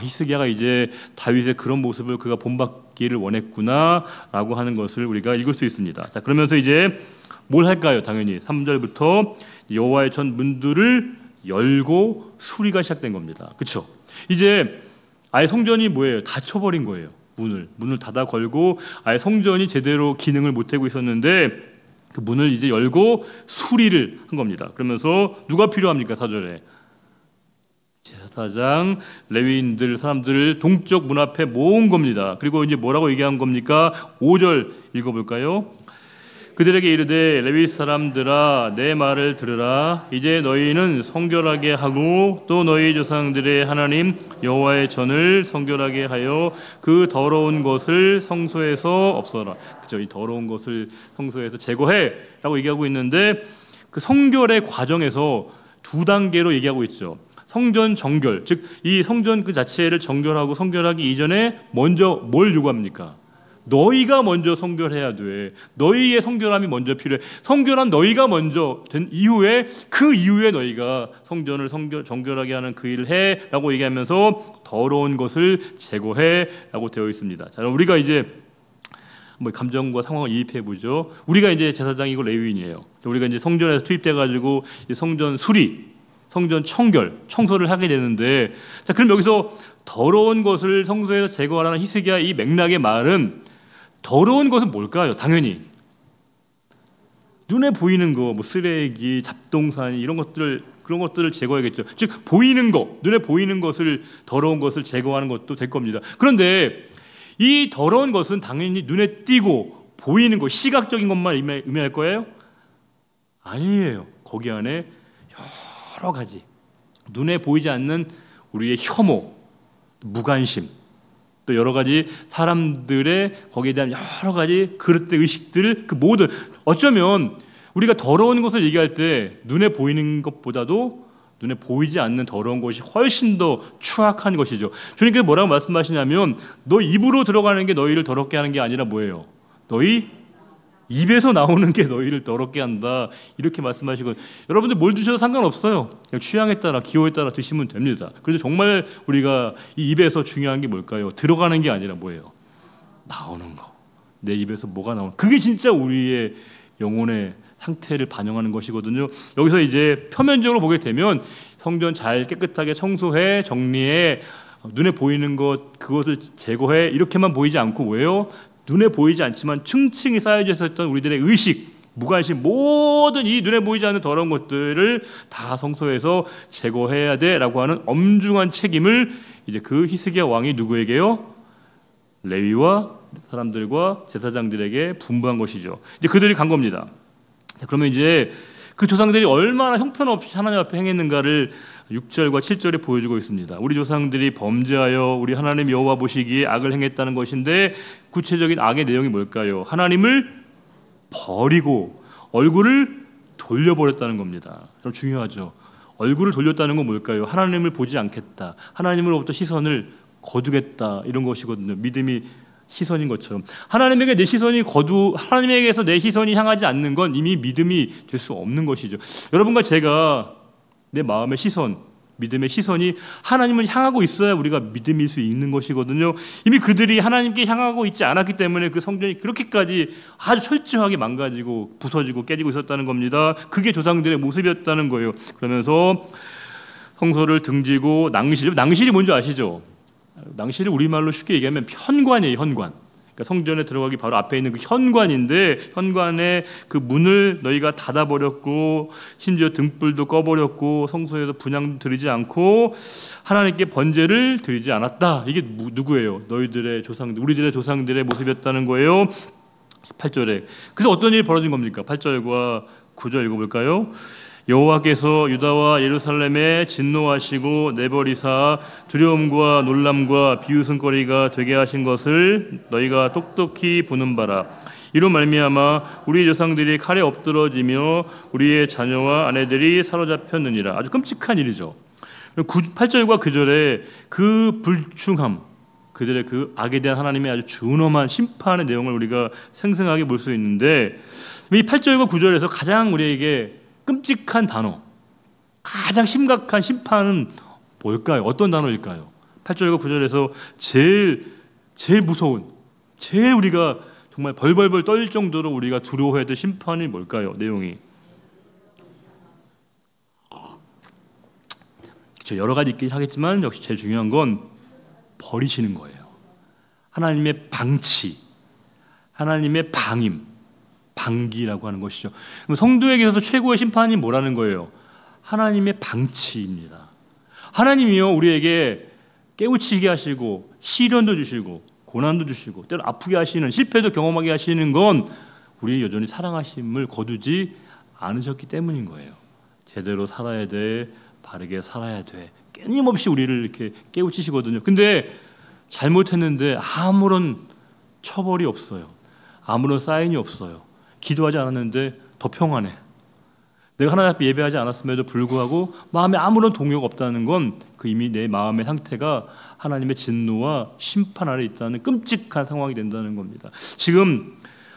히스기야가 이제 다윗의 그런 모습을 그가 본받기를 원했구나라고 하는 것을 우리가 읽을 수 있습니다. 자, 그러면서 이제 뭘 할까요? 당연히 3절부터 여호와의 전 문들을 열고 수리가 시작된 겁니다. 그렇죠? 이제 아예 성전이 뭐예요? 닫혀버린 거예요. 문을 닫아 걸고 아예 성전이 제대로 기능을 못하고 있었는데 그 문을 이제 열고 수리를 한 겁니다. 그러면서 누가 필요합니까? 4절에 제사장, 레위인들, 사람들을 동쪽 문 앞에 모은 겁니다. 그리고 이제 뭐라고 얘기한 겁니까? 5절 읽어볼까요? 그들에게 이르되 레위 사람들아 내 말을 들으라. 이제 너희는 성결하게 하고 또 너희 조상들의 하나님 여호와의 전을 성결하게 하여 그 더러운 것을 성소에서 없애라. 그죠? 이 더러운 것을 성소에서 제거해라고 얘기하고 있는데 그 성결의 과정에서 두 단계로 얘기하고 있죠. 성전 정결, 즉 이 성전 그 자체를 정결하고 성결하기 이전에 먼저 뭘 요구합니까? 너희가 먼저 성결해야 돼. 너희의 성결함이 먼저 필요해. 성결한 너희가 먼저 된 이후에 그 이후에 너희가 성전을 정결하게 하는 그 일을 해라고 얘기하면서 더러운 것을 제거해라고 되어 있습니다. 자, 우리가 이제 뭐 감정과 상황을 이입해 보죠. 우리가 이제 제사장이고 레위인이에요. 우리가 이제 성전에서 투입돼 가지고 성전 수리, 성전 청소를 하게 되는데, 자, 그럼 여기서 더러운 것을 성소에서 제거하라는 히스기야 이 맥락의 말은 더러운 것은 뭘까요? 당연히 눈에 보이는 거, 뭐 쓰레기, 잡동사니 이런 것들, 그런 것들을 제거해야겠죠. 즉 보이는 거, 눈에 보이는 것을, 더러운 것을 제거하는 것도 될 겁니다. 그런데 이 더러운 것은 당연히 눈에 띄고 보이는 거, 시각적인 것만 의미할 거예요? 아니에요. 거기 안에 여러 가지 눈에 보이지 않는 우리의 혐오, 무관심, 또 여러 가지 사람들의 거기에 대한 여러 가지 그릇들, 의식들, 그 모든, 어쩌면 우리가 더러운 것을 얘기할 때 눈에 보이는 것보다도 눈에 보이지 않는 더러운 것이 훨씬 더 추악한 것이죠. 주님께서 뭐라고 말씀하시냐면 너 입으로 들어가는 게 너희를 더럽게 하는 게 아니라 뭐예요? 너희 입에서 나오는 게 너희를 더럽게 한다, 이렇게 말씀하시고, 여러분들 뭘 드셔도 상관없어요. 그냥 취향에 따라, 기호에 따라 드시면 됩니다. 그런데 정말 우리가 이 입에서 중요한 게 뭘까요? 들어가는 게 아니라 뭐예요? 나오는 거. 내 입에서 뭐가 나오는, 그게 진짜 우리의 영혼의 상태를 반영하는 것이거든요. 여기서 이제 표면적으로 보게 되면 성전 잘 깨끗하게 청소해, 정리해, 눈에 보이는 것 그것을 제거해, 이렇게만 보이지 않고 왜요? 눈에 보이지 않지만 층층이 쌓여져 있었던 우리들의 의식, 무관심, 모든 이 눈에 보이지 않는 더러운 것들을 다 성소에서 제거해야 돼라고 하는 엄중한 책임을 이제 그 히스기야 왕이 누구에게요? 레위와 사람들과 제사장들에게 분부한 것이죠. 이제 그들이 간 겁니다. 그러면 이제 그 조상들이 얼마나 형편없이 하나님 앞에 행했는가를 6절과 7절에 보여주고 있습니다. 우리 조상들이 범죄하여 우리 하나님 여호와 보시기에 악을 행했다는 것인데, 구체적인 악의 내용이 뭘까요? 하나님을 버리고 얼굴을 돌려버렸다는 겁니다. 그럼 중요하죠. 얼굴을 돌렸다는 건 뭘까요? 하나님을 보지 않겠다, 하나님으로부터 시선을 거두겠다, 이런 것이거든요. 믿음이 시선인 것처럼 하나님에게 내 시선이 하나님에게서 내 시선이 향하지 않는 건 이미 믿음이 될 수 없는 것이죠. 여러분과 제가 내 마음의 시선, 믿음의 시선이 하나님을 향하고 있어야 우리가 믿음일 수 있는 것이거든요. 이미 그들이 하나님께 향하고 있지 않았기 때문에 그 성전이 그렇게까지 아주 철저하게 망가지고 부서지고 깨지고 있었다는 겁니다. 그게 조상들의 모습이었다는 거예요. 그러면서 성소를 등지고 낭실이 뭔지 아시죠? 낭실을 우리말로 쉽게 얘기하면 현관이에요. 현관. 그러니까 성전에 들어가기 바로 앞에 있는 그 현관인데, 현관의 그 문을 너희가 닫아버렸고 심지어 등불도 꺼버렸고 성소에서 분향도 드리지 않고 하나님께 번제를 드리지 않았다. 이게 누구예요? 너희들의 조상들, 우리들의 조상들의 모습이었다는 거예요. 8절에. 그래서 어떤 일이 벌어진 겁니까? 8절과 9절 읽어볼까요? 여호와께서 유다와 예루살렘에 진노하시고 내버리사 두려움과 놀람과 비웃음거리가 되게 하신 것을 너희가 똑똑히 보는 바라. 이로 말미암아 우리 조상들이 칼에 엎드러지며 우리의 자녀와 아내들이 사로잡혔느니라. 아주 끔찍한 일이죠. 8절과 9절에 그 불충함, 그들의 그 악에 대한 하나님의 아주 준엄한 심판의 내용을 우리가 생생하게 볼 수 있는데, 이 8절과 9절에서 가장 우리에게 끔찍한 단어, 가장 심각한 심판은 뭘까요? 어떤 단어일까요? 8절과 9절에서 제일 무서운, 제일 우리가 정말 벌벌벌 떨릴 정도로 우리가 두려워해야 될 심판이 뭘까요? 내용이 그렇죠. 여러 가지 있긴 하겠지만 역시 제일 중요한 건 버리시는 거예요. 하나님의 방치, 하나님의 방임, 방기라고 하는 것이죠. 그럼 성도에게 있어서 최고의 심판이 뭐라는 거예요? 하나님의 방치입니다. 하나님이요 우리에게 깨우치게 하시고 시련도 주시고 고난도 주시고 때로 아프게 하시는, 실패도 경험하게 하시는 건 우리 여전히 사랑하심을 거두지 않으셨기 때문인 거예요. 제대로 살아야 돼, 바르게 살아야 돼, 끊임없이 우리를 이렇게 깨우치시거든요. 근데 잘못했는데 아무런 처벌이 없어요. 아무런 사인이 없어요. 기도하지 않았는데 더 평안해. 내가 하나님 앞에 예배하지 않았음에도 불구하고 마음에 아무런 동요가 없다는 건 그 이미 내 마음의 상태가 하나님의 진노와 심판 아래 있다는 끔찍한 상황이 된다는 겁니다. 지금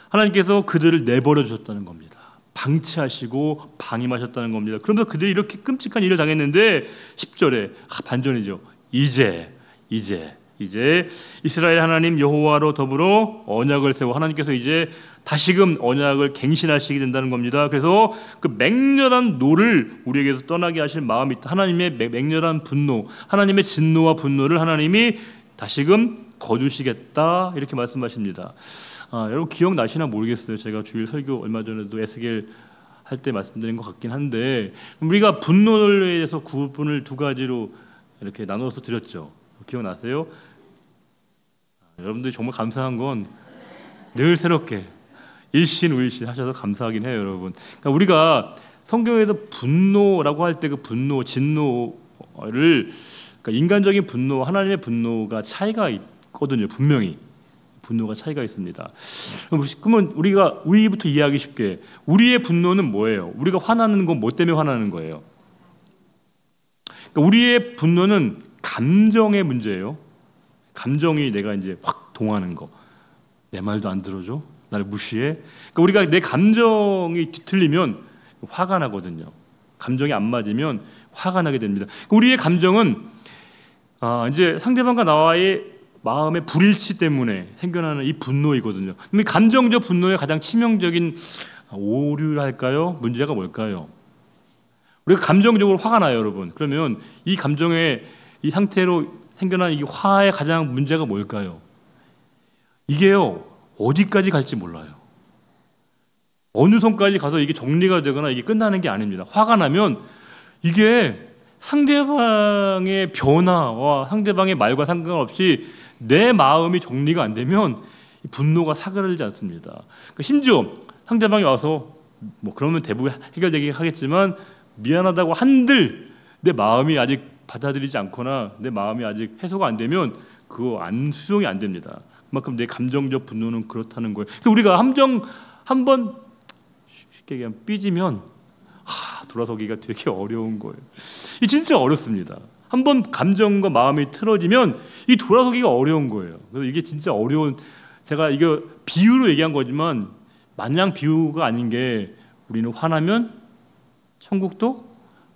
하나님께서 그들을 내버려 주셨다는 겁니다. 방치하시고 방임하셨다는 겁니다. 그러면서 그들이 이렇게 끔찍한 일을 당했는데 10절에 반전이죠. 이제 이스라엘 하나님 여호와로 더불어 언약을 세워 하나님께서 이제 다시금 언약을 갱신하시게 된다는 겁니다. 그래서 그 맹렬한 노를 우리에게서 떠나게 하실 마음이 있다. 하나님의 맹렬한 분노, 하나님의 진노와 분노를 하나님이 다시금 거두시겠다 이렇게 말씀하십니다. 여러분 기억나시나 모르겠어요. 제가 주일 설교 얼마 전에도 에스겔 할 때 말씀드린 것 같긴 한데 우리가 분노에 대해서 구분을 두 가지로 이렇게 나눠서 드렸죠. 기억나세요? 여러분들이 정말 감사한 건 늘 새롭게 일신우일신 하셔서 감사하긴 해요, 여러분. 그러니까 우리가 성경에서 분노라고 할 때 그 분노, 진노를 그러니까 인간적인 분노, 하나님의 분노가 차이가 있거든요. 분명히 분노가 차이가 있습니다. 그러면 우리부터 이해하기 쉽게 우리의 분노는 뭐예요? 우리가 화나는 건 뭐 때문에 화나는 거예요? 그러니까 우리의 분노는 감정의 문제예요. 감정이 내가 이제 확 동하는 거. 내 말도 안 들어줘? 나를 무시해? 그러니까 우리가 내 감정이 뒤틀리면 화가 나거든요. 감정이 안 맞으면 화가 나게 됩니다. 우리의 감정은 이제 상대방과 나와의 마음의 불일치 때문에 생겨나는 이 분노이거든요. 근데 감정적 분노의 가장 치명적인 오류랄까요? 문제가 뭘까요? 우리가 감정적으로 화가 나요, 여러분. 그러면 이 감정의 이 상태로 생겨난 이 화의 가장 문제가 뭘까요? 이게요 어디까지 갈지 몰라요. 어느 선까지 가서 이게 정리가 되거나 이게 끝나는 게 아닙니다. 화가 나면 이게 상대방의 변화와 상대방의 말과 상관없이 내 마음이 정리가 안 되면 분노가 사그라들지 않습니다. 그러니까 심지어 상대방이 와서 뭐 그러면 대부분 해결되긴 하겠지만 미안하다고 한들 내 마음이 아직 받아들이지 않거나 내 마음이 아직 해소가 안 되면 그거 수용이 안 됩니다. 그만큼 내 감정적 분노는 그렇다는 거예요. 그래서 우리가 한번 쉽게 얘기하면 삐지면 돌아서기가 되게 어려운 거예요. 이 진짜 어렵습니다. 한번 감정과 마음이 틀어지면 이 돌아서기가 어려운 거예요. 그래서 이게 진짜 어려운, 제가 이거 비유로 얘기한 거지만 마냥 비유가 아닌 게 우리는 화나면 천국도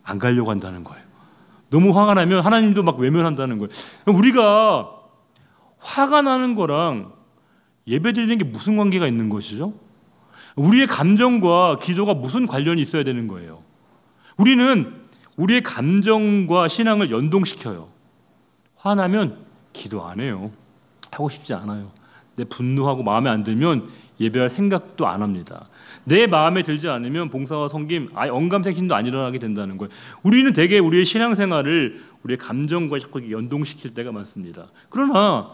안 가려고 한다는 거예요. 너무 화가 나면 하나님도 막 외면한다는 거예요. 우리가 화가 나는 거랑 예배드리는 게 무슨 관계가 있는 것이죠? 우리의 감정과 기도가 무슨 관련이 있어야 되는 거예요? 우리는 우리의 감정과 신앙을 연동시켜요. 화나면 기도 안 해요. 하고 싶지 않아요. 내 분노하고 마음에 안 들면 예배할 생각도 안 합니다. 내 마음에 들지 않으면 봉사와 섬김, 언감생심도 안 일어나게 된다는 거예요. 우리는 대개 우리의 신앙생활을 우리의 감정과 자꾸 연동시킬 때가 많습니다. 그러나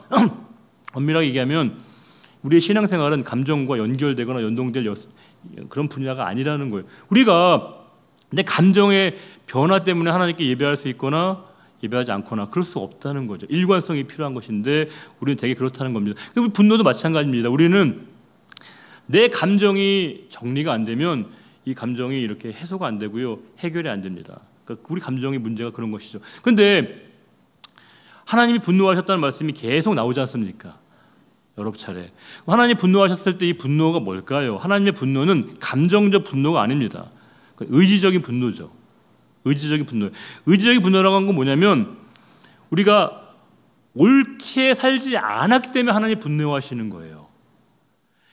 엄밀하게 얘기하면 우리의 신앙생활은 감정과 연결되거나 연동될 그런 분야가 아니라는 거예요. 우리가 내 감정의 변화 때문에 하나님께 예배할 수 있거나 예배하지 않거나 그럴 수 없다는 거죠. 일관성이 필요한 것인데 우리는 되게 그렇다는 겁니다. 분노도 마찬가지입니다. 우리는 내 감정이 정리가 안 되면 이 감정이 이렇게 해소가 안 되고요, 해결이 안 됩니다. 그러니까 우리 감정의 문제가 그런 것이죠. 그런데 하나님이 분노하셨다는 말씀이 계속 나오지 않습니까? 여러 차례. 하나님이 분노하셨을 때 이 분노가 뭘까요? 하나님의 분노는 감정적 분노가 아닙니다. 의지적인 분노죠. 의지적인 분노. 의지적인 분노라고 하는 건 뭐냐면 우리가 옳게 살지 않았기 때문에 하나님이 분노하시는 거예요.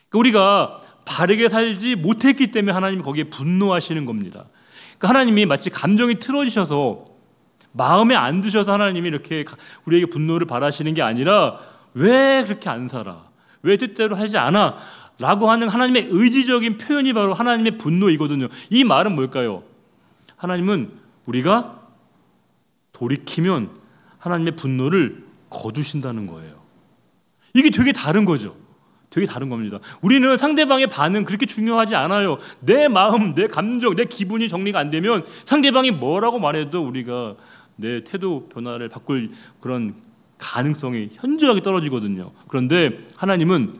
그러니까 우리가 바르게 살지 못했기 때문에 하나님이 거기에 분노하시는 겁니다. 그러니까 하나님이 마치 감정이 틀어지셔서 마음에 안 드셔서 하나님이 이렇게 우리에게 분노를 바라시는 게 아니라 왜 그렇게 안 살아? 왜 뜻대로 하지 않아? 라고 하는 하나님의 의지적인 표현이 바로 하나님의 분노이거든요. 이 말은 뭘까요? 하나님은 우리가 돌이키면 하나님의 분노를 거두신다는 거예요. 이게 되게 다른 거죠. 되게 다른 겁니다. 우리는 상대방의 반응 그렇게 중요하지 않아요. 내 마음, 내 감정, 내 기분이 정리가 안 되면 상대방이 뭐라고 말해도 우리가 내 태도 변화를 바꿀 그런 가능성이 현저하게 떨어지거든요. 그런데 하나님은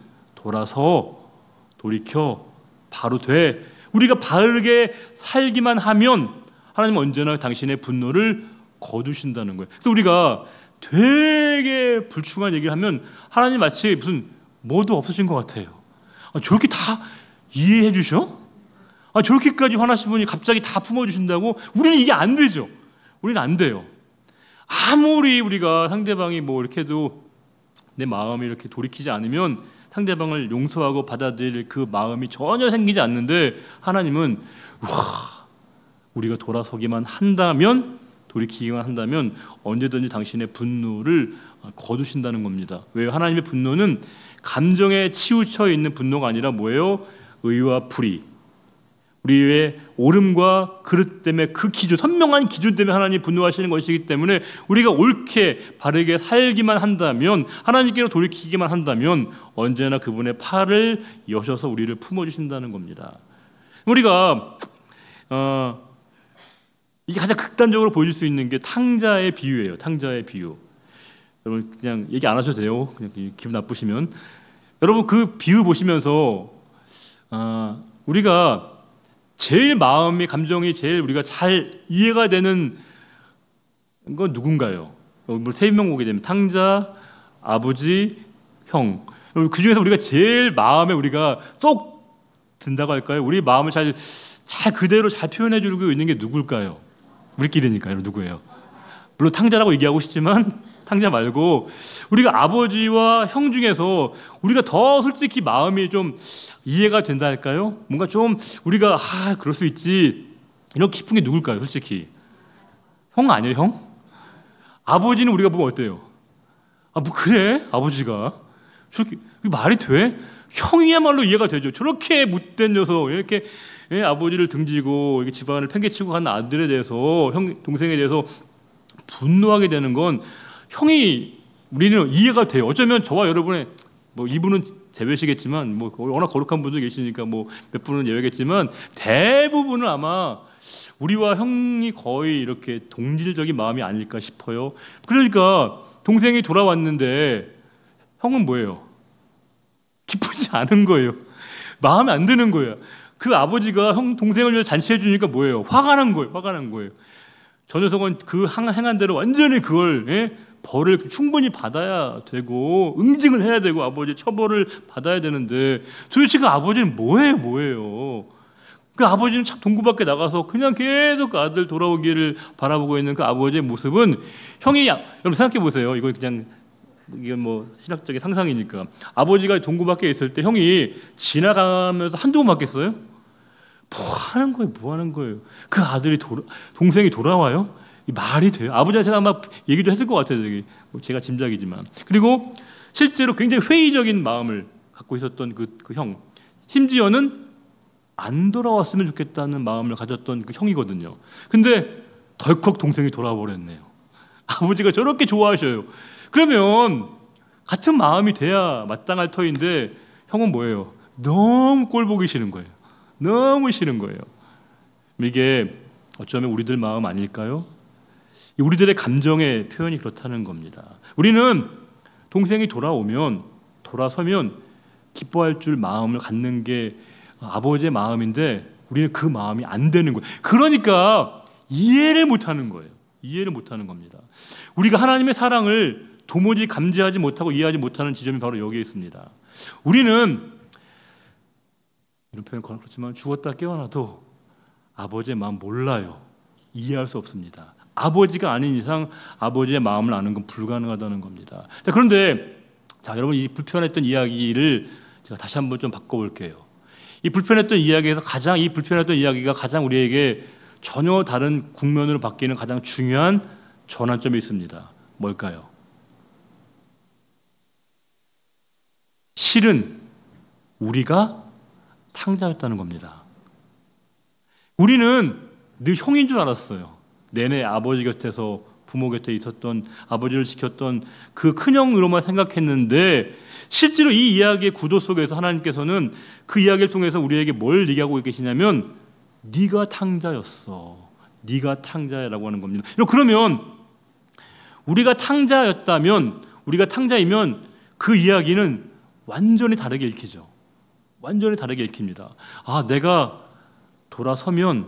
돌이켜 바로 돼. 우리가 바르게 살기만 하면 하나님은 언제나 당신의 분노를 거두신다는 거예요. 그래서 우리가 되게 불충한 얘기를 하면 하나님 마치 무슨 뭐도 없으신 것 같아요. 저렇게 다 이해해 주셔? 저렇게까지 화나신 분이 갑자기 다 품어주신다고? 우리는 이게 안 되죠. 우리는 안 돼요. 아무리 우리가 상대방이 뭐 이렇게 해도 내 마음이 이렇게 돌이키지 않으면 상대방을 용서하고 받아들일 그 마음이 전혀 생기지 않는데 하나님은 우리가 돌아서기만 한다면, 돌이키기만 한다면 언제든지 당신의 분노를 거두신다는 겁니다. 왜요? 하나님의 분노는 감정에 치우쳐 있는 분노가 아니라 뭐예요? 의와 불의, 우리의 옳음과 그릇 때문에 그 기준, 선명한 기준 때문에 하나님이 분노하시는 것이기 때문에 우리가 옳게 바르게 살기만 한다면, 하나님께로 돌이키기만 한다면 언제나 그분의 팔을 여셔서 우리를 품어주신다는 겁니다. 우리가 이게 가장 극단적으로 보여줄 수 있는 게 탕자의 비유예요. 탕자의 비유. 여러분 그냥 얘기 안 하셔도 돼요. 그냥 기분 나쁘시면. 여러분 그 비유 보시면서 우리가 제일 마음이, 감정이 제일 우리가 잘 이해가 되는 건 누군가요? 세 명 보게 되면 탕자, 아버지, 형. 그 중에서 우리가 제일 마음에 우리가 쏙 든다고 할까요? 우리 마음을 잘 그대로 잘 표현해주고 있는 게 누굴까요? 우리끼리니까요. 누구예요? 물론 탕자라고 얘기하고 싶지만 탕자 말고 우리가 아버지와 형 중에서 우리가 더 솔직히 마음이 좀 이해가 된다 할까요? 뭔가 좀 우리가 그럴 수 있지 이런 깊은 게 누굴까요? 솔직히 형 아니에요? 형? 아버지는 우리가 보면 어때요? 뭐 그래? 아버지가 저렇게 말이 돼? 형이야말로 이해가 되죠. 저렇게 못된 녀석, 이렇게 아버지를 등지고 이렇게 집안을 팽개치고 간 아들에 대해서, 형 동생에 대해서 분노하게 되는 건 형이 우리는 이해가 돼요. 어쩌면 저와 여러분의 뭐 이분은 제외시겠지만 뭐 워낙 거룩한 분도 계시니까 뭐 몇 분은 예외겠지만 대부분은 아마 우리와 형이 거의 이렇게 동질적인 마음이 아닐까 싶어요. 그러니까 동생이 돌아왔는데 형은 뭐예요? 기쁘지 않은 거예요. 마음에 안 드는 거예요. 그 아버지가 형 동생을 위해 잔치해 주니까 뭐예요? 화가 난 거예요. 화가 난 거예요. 저 녀석은 그 행한 대로 완전히 그걸 벌을 충분히 받아야 되고 응징을 해야 되고 아버지 처벌을 받아야 되는데 도대체 그 아버지는 뭐예요? 그 아버지는 참 동구 밖에 나가서 그냥 계속 그 아들 돌아오기를 바라보고 있는 그 아버지의 모습은 형이, 여러분 생각해 보세요. 이건 그냥 이건 뭐 신학적인 상상이니까 아버지가 동구 밖에 있을 때 형이 지나가면서 한두 번 맞겠어요? 뭐 하는 거예요? 그 아들이 동생이 돌아와요? 이 말이 돼요? 아버지한테 아마 얘기도 했을 것 같아요. 제가 짐작이지만. 그리고 실제로 굉장히 회의적인 마음을 갖고 있었던 그 형, 심지어는 안 돌아왔으면 좋겠다는 마음을 가졌던 그 형이거든요. 근데 덜컥 동생이 돌아와 버렸네요. 아버지가 저렇게 좋아하셔요. 그러면 같은 마음이 돼야 마땅할 터인데 형은 뭐예요? 너무 꼴 보기 싫은 거예요. 너무 싫은 거예요. 이게 어쩌면 우리들 마음 아닐까요? 우리들의 감정의 표현이 그렇다는 겁니다. 우리는 동생이 돌아서면 기뻐할 줄 마음을 갖는 게 아버지의 마음인데 우리는 그 마음이 안 되는 거예요. 그러니까 이해를 못하는 거예요. 이해를 못하는 겁니다. 우리가 하나님의 사랑을 도무지 감지하지 못하고 이해하지 못하는 지점이 바로 여기에 있습니다. 우리는 이런 표현 그렇지만 죽었다 깨어나도 아버지의 마음 몰라요. 이해할 수 없습니다. 아버지가 아닌 이상 아버지의 마음을 아는 건 불가능하다는 겁니다. 자, 그런데 여러분 이 불편했던 이야기를 제가 다시 한번 좀 바꿔볼게요. 이 불편했던 이야기에서 가장 우리에게 전혀 다른 국면으로 바뀌는 가장 중요한 전환점이 있습니다. 뭘까요? 실은 우리가 탕자였다는 겁니다. 우리는 늘 형인 줄 알았어요. 내내 아버지 곁에서 부모 곁에 있었던, 아버지를 지켰던 그 큰형으로만 생각했는데, 실제로 이 이야기의 구조 속에서 하나님께서는 그 이야기를 통해서 우리에게 뭘 얘기하고 계시냐면 네가 탕자였어, 네가 탕자라고 하는 겁니다. 그러면 우리가 탕자였다면, 우리가 탕자이면 그 이야기는 완전히 다르게 읽히죠. 완전히 다르게 읽힙니다. 아, 내가 돌아서면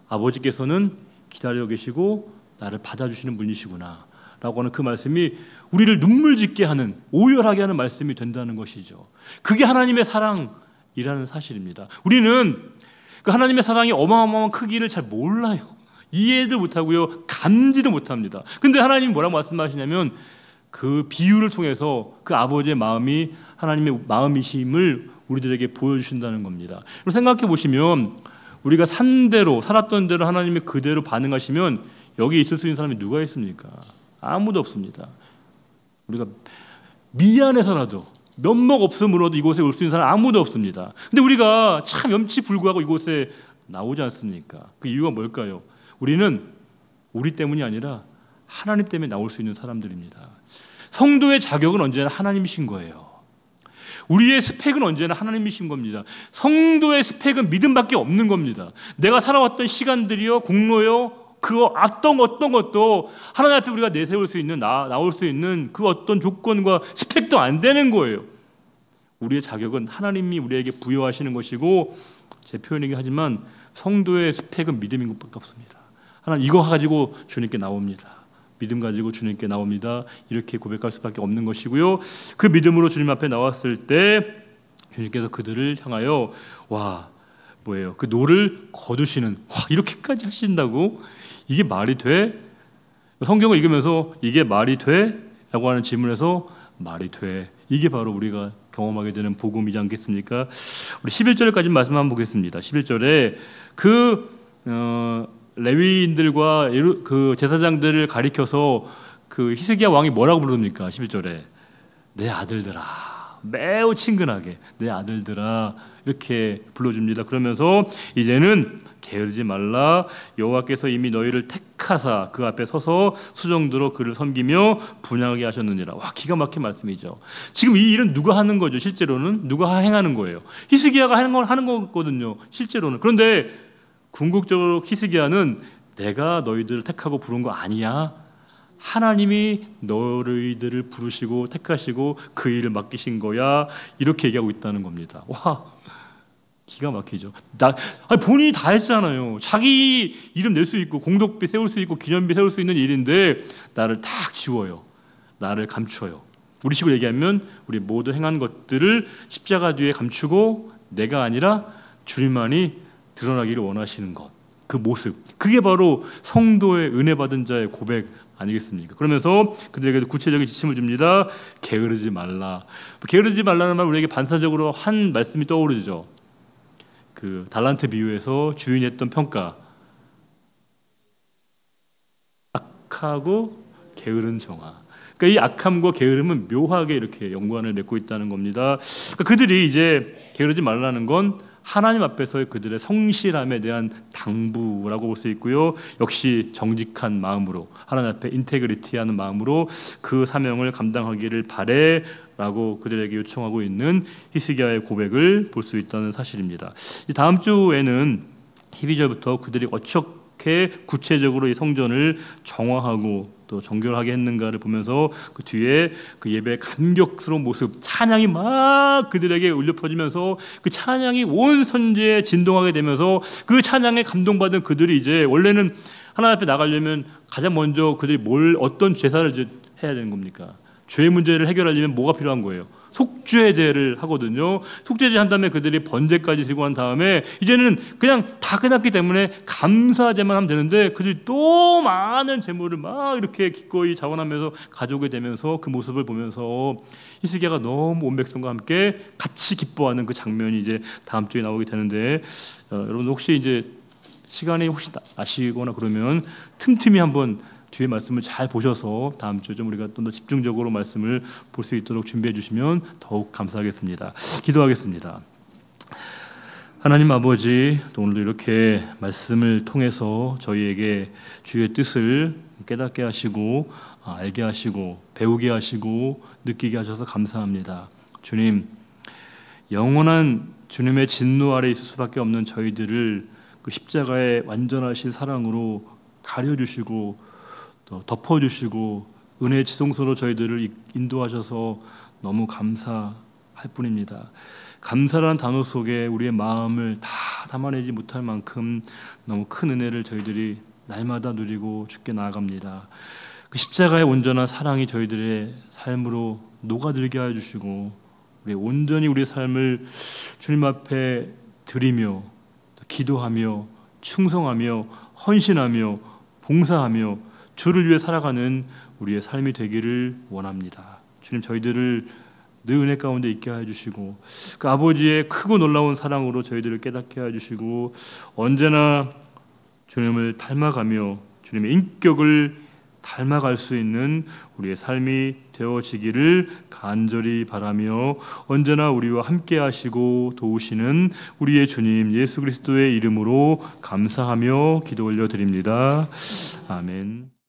아버지께서는 기다려 계시고 나를 받아주시는 분이시구나 라고 하는 그 말씀이 우리를 눈물 짓게 하는, 오열하게 하는 말씀이 된다는 것이죠. 그게 하나님의 사랑이라는 사실입니다. 우리는 그 하나님의 사랑이 어마어마한 크기를 잘 몰라요. 이해도 못하고요, 감지도 못합니다. 근데 하나님이 뭐라고 말씀하시냐면 그 비유를 통해서 그 아버지의 마음이 하나님의 마음이심을 우리들에게 보여주신다는 겁니다. 생각해 보시면 우리가 산 대로, 살았던 대로 하나님이 그대로 반응하시면 여기 있을 수 있는 사람이 누가 있습니까? 아무도 없습니다. 우리가 미안해서라도, 면목 없음으로도 이곳에 올 수 있는 사람 아무도 없습니다. 근데 우리가 참 염치불구하고 이곳에 나오지 않습니까? 그 이유가 뭘까요? 우리는 우리 때문이 아니라 하나님 때문에 나올 수 있는 사람들입니다. 성도의 자격은 언제나 하나님이신 거예요. 우리의 스펙은 언제나 하나님이신 겁니다. 성도의 스펙은 믿음밖에 없는 겁니다. 내가 살아왔던 시간들이요, 공로요, 그 어떤 것도 하나님 앞에 우리가 내세울 수 있는, 나올 수 있는 그 어떤 조건과 스펙도 안 되는 거예요. 우리의 자격은 하나님이 우리에게 부여하시는 것이고, 제 표현이긴 하지만 성도의 스펙은 믿음인 것밖에 없습니다. 하나님 이거 가지고 주님께 나옵니다. 믿음 가지고 주님께 나옵니다. 이렇게 고백할 수밖에 없는 것이고요. 그 믿음으로 주님 앞에 나왔을 때 주님께서 그들을 향하여 그 노를 거두시는, 이렇게까지 하신다고? 이게 말이 돼? 성경을 읽으면서 이게 말이 돼? 라고 하는 질문에서 말이 돼. 이게 바로 우리가 경험하게 되는 복음이지 않겠습니까? 우리 11절까지 말씀 한번 보겠습니다. 11절에 레위인들과 그 제사장들을 가리켜서 그 히스기야 왕이 뭐라고 부릅니까? 11절에 내 아들들아, 매우 친근하게 내 아들들아 이렇게 불러줍니다. 그러면서 이제는 게으르지 말라. 여호와께서 이미 너희를 택하사 그 앞에 서서 수정대로 그를 섬기며 분양하게 하셨느니라. 기가 막힌 말씀이죠. 지금 이 일은 누가 하는 거죠? 실제로는 누가 행하는 거예요? 히스기야가 하는 거거든요, 실제로는. 그런데 궁극적으로 히스기야는 내가 너희들을 택하고 부른 거 아니야, 하나님이 너희들을 부르시고 택하시고 그 일을 맡기신 거야, 이렇게 얘기하고 있다는 겁니다. 기가 막히죠. 본인이 다 했잖아요. 자기 이름 낼 수 있고 공덕비 세울 수 있고 기념비 세울 수 있는 일인데 나를 딱 지워요. 나를 감추어요. 우리식으로 얘기하면 우리 모두 행한 것들을 십자가 뒤에 감추고 내가 아니라 주님만이 드러나기를 원하시는 것, 그 모습, 그게 바로 성도의 은혜 받은 자의 고백 아니겠습니까? 그러면서 그들에게도 구체적인 지침을 줍니다. 게으르지 말라. 게으르지 말라는 말, 우리에게 반사적으로 한 말씀이 떠오르죠. 그 달란트 비유에서 주인이 했던 평가, 악하고 게으른 정화. 그러니까 이 악함과 게으름은 묘하게 이렇게 연관을 맺고 있다는 겁니다. 그러니까 그들이 이제 게으르지 말라는 건 하나님 앞에서의 그들의 성실함에 대한 당부라고 볼 수 있고요. 역시 정직한 마음으로, 하나님 앞에 인테그리티하는 마음으로 그 사명을 감당하기를 바래라고 그들에게 요청하고 있는 히스기야의 고백을 볼 수 있다는 사실입니다. 다음 주에는 12절부터 그들이 어떻게 구체적으로 이 성전을 정화하고 또 정결하게 했는가를 보면서 그 뒤에 그 예배의 감격스러운 모습, 찬양이 막 그들에게 울려 퍼지면서 그 찬양이 온 선지에 진동하게 되면서 그 찬양에 감동받은 그들이 이제 원래는 하나님 앞에 나가려면 가장 먼저 그들이 어떤 제사를 이제 해야 되는 겁니까? 죄 문제를 해결하려면 뭐가 필요한 거예요? 속죄제를 하거든요. 속죄제 한 다음에 그들이 번제까지 들고 한 다음에 이제는 그냥 다 끝났기 때문에 감사제만 하면 되는데 그들이 또 많은 제물을 막 이렇게 기꺼이 자원하면서 가져오게 되면서 그 모습을 보면서 히스기야가 너무 온 백성과 함께 같이 기뻐하는 그 장면이 이제 다음 주에 나오게 되는데, 여러분 혹시 이제 시간이 혹시 나시거나 그러면 틈틈이 한번 뒤에 말씀을 잘 보셔서 다음 주에 좀 우리가 좀 더 집중적으로 말씀을 볼 수 있도록 준비해 주시면 더욱 감사하겠습니다. 기도하겠습니다. 하나님 아버지, 또 오늘도 이렇게 말씀을 통해서 저희에게 주의 뜻을 깨닫게 하시고 알게 하시고 배우게 하시고 느끼게 하셔서 감사합니다. 주님, 영원한 주님의 진노 아래 있을 수밖에 없는 저희들을 그 십자가의 완전하신 사랑으로 가려주시고 또 덮어주시고 은혜의 지성소로 저희들을 인도하셔서 너무 감사할 뿐입니다. 감사라는 단어 속에 우리의 마음을 다 담아내지 못할 만큼 너무 큰 은혜를 저희들이 날마다 누리고 주께 나아갑니다. 그 십자가의 온전한 사랑이 저희들의 삶으로 녹아들게 해주시고 우리 온전히 우리의 삶을 주님 앞에 드리며 기도하며 충성하며 헌신하며 봉사하며 주를 위해 살아가는 우리의 삶이 되기를 원합니다. 주님, 저희들을 늘 은혜 가운데 있게 해주시고 그 아버지의 크고 놀라운 사랑으로 저희들을 깨닫게 해주시고 언제나 주님을 닮아가며 주님의 인격을 닮아갈 수 있는 우리의 삶이 되어지기를 간절히 바라며 언제나 우리와 함께 하시고 도우시는 우리의 주님 예수 그리스도의 이름으로 감사하며 기도 올려드립니다. 아멘.